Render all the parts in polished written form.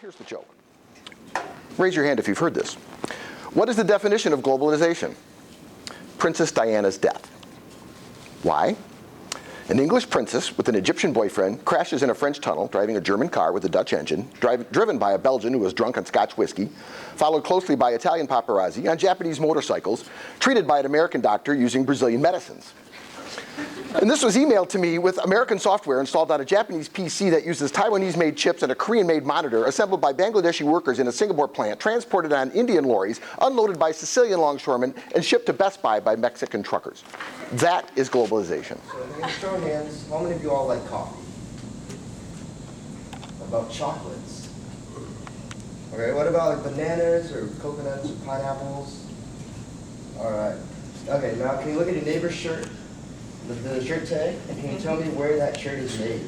here's the joke. Raise your hand if you've heard this. What is the definition of globalization? Princess Diana's death. Why? An English princess with an Egyptian boyfriend crashes in a French tunnel driving a German car with a Dutch engine, driven by a Belgian who was drunk on Scotch whiskey, followed closely by Italian paparazzi on Japanese motorcycles, treated by an American doctor using Brazilian medicines. And this was emailed to me with American software installed on a Japanese PC that uses Taiwanese-made chips and a Korean-made monitor assembled by Bangladeshi workers in a Singapore plant, transported on Indian lorries, unloaded by Sicilian longshoremen, and shipped to Best Buy by Mexican truckers. That is globalization. So I'm going to show hands. How many of you all like coffee? About chocolates? Okay, what about like bananas or coconuts or pineapples? All right. Okay, now can you look at your neighbor's shirt? The shirt tag, and can you tell me where that shirt is made?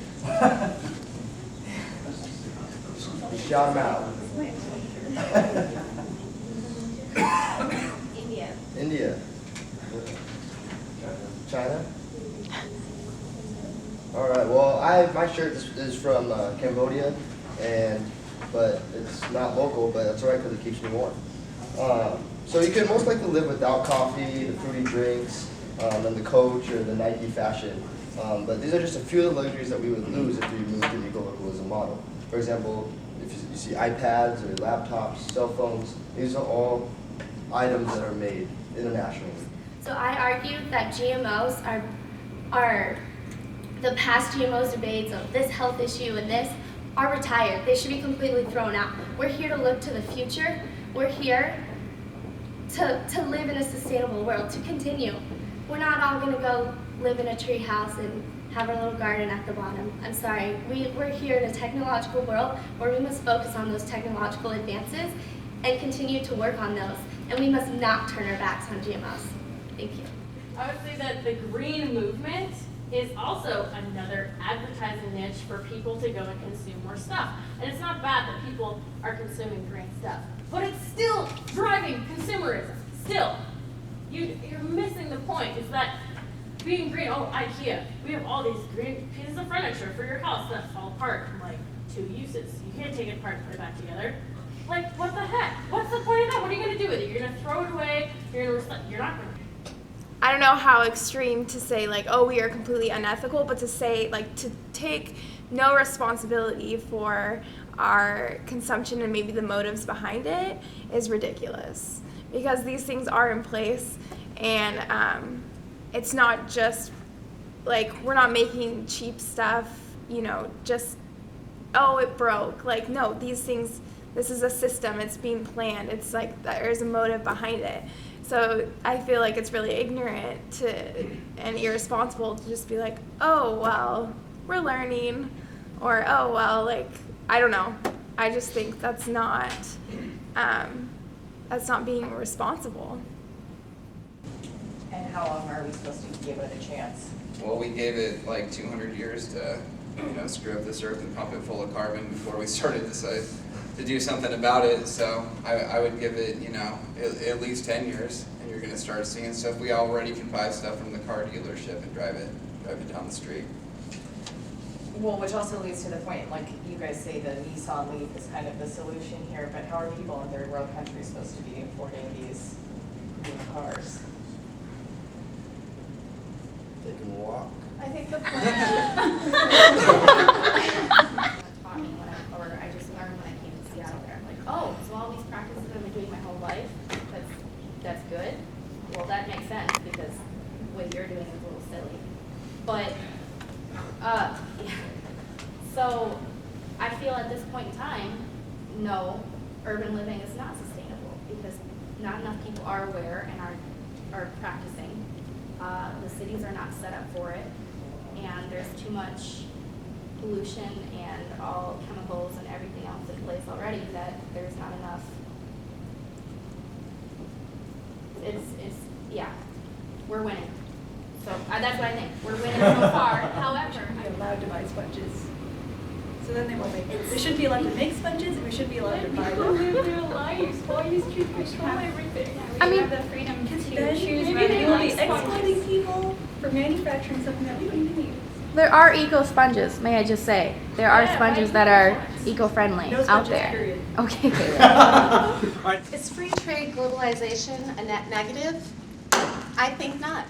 Shout them out. India. India. China? All right. Well, my shirt is from Cambodia, but it's not local, but that's all right because it keeps me warm. So you can most likely live without coffee, the fruity drinks, and the Coach or the Nike fashion. But these are just a few of the luxuries that we would lose if we moved to the ecolocalism model. For example, if you see iPads or laptops, cell phones, these are all items that are made internationally. So I argue that GMOs are the past GMOs debates of this health issue and this are retired. They should be completely thrown out. We're here to look to the future. We're here to live in a sustainable world, to continue. We're not all going to go live in a tree house and have our little garden at the bottom. I'm sorry. We're here in a technological world where we must focus on those technological advances and continue to work on those. And we must not turn our backs on GMOs. Thank you. I would say that the green movement is also another advertising niche for people to go and consume more stuff. And it's not bad that people are consuming green stuff, but it's still driving consumerism. Still. You're missing the point, is that being green, IKEA, we have all these green pieces of furniture for your house that fall apart in like 2 uses. You can't take it apart and put it back together. Like, what the heck? What's the point of that? What are you going to do with it? You're going to throw it away? You're not going to. I don't know how extreme to say, like, oh, we are completely unethical, but to say, like, to take no responsibility for our consumption and maybe the motives behind it is ridiculous. Because these things are in place, and it's not just, like, we're not making cheap stuff, just, oh, it broke. Like, no, these things, this is a system, it's being planned, it's like there's a motive behind it. So I feel like it's really ignorant and irresponsible to just be like, oh, well, we're learning, or oh, well, like, I don't know. I just think that's not being responsible. And how long are we supposed to give it a chance? Well, we gave it like 200 years to, screw up this earth and pump it full of carbon before we started to do something about it. So I would give it, at least 10 years, and you're going to start seeing stuff. We already can buy stuff from the car dealership and drive it down the street. Well, which also leads to the point, like you guys say the Nissan Leaf is kind of the solution here, but how are people in third world countries supposed to be affording these new cars? They can walk. I think the point taught me I just learned when I came to Seattle there. I'm like, oh, so all these practices I've been doing my whole life, that's good. Well, that makes sense because what you're doing is a little silly. But yeah. So I feel at this point in time, no, urban living is not sustainable because not enough people are aware and are practicing. The cities are not set up for it, and there's too much pollution and all chemicals and everything else in place already that there's not enough. Yeah, we're winning. So that's what I think. We're winning so far. However, you're allowed to buy sponges. So then they won't make it. We shouldn't be allowed to make sponges, and we should be allowed to buy them. They're liars. Why use toothpaste on everything? We have the freedom to choose then whether we we will like be exploiting people for manufacturing something that we don't even need. There are eco sponges, may I just say. There are Yeah, sponges buy that are eco-ones. eco-friendly No out sponges, there. period. Okay, Kayla. Is free trade globalization a net negative? I think not.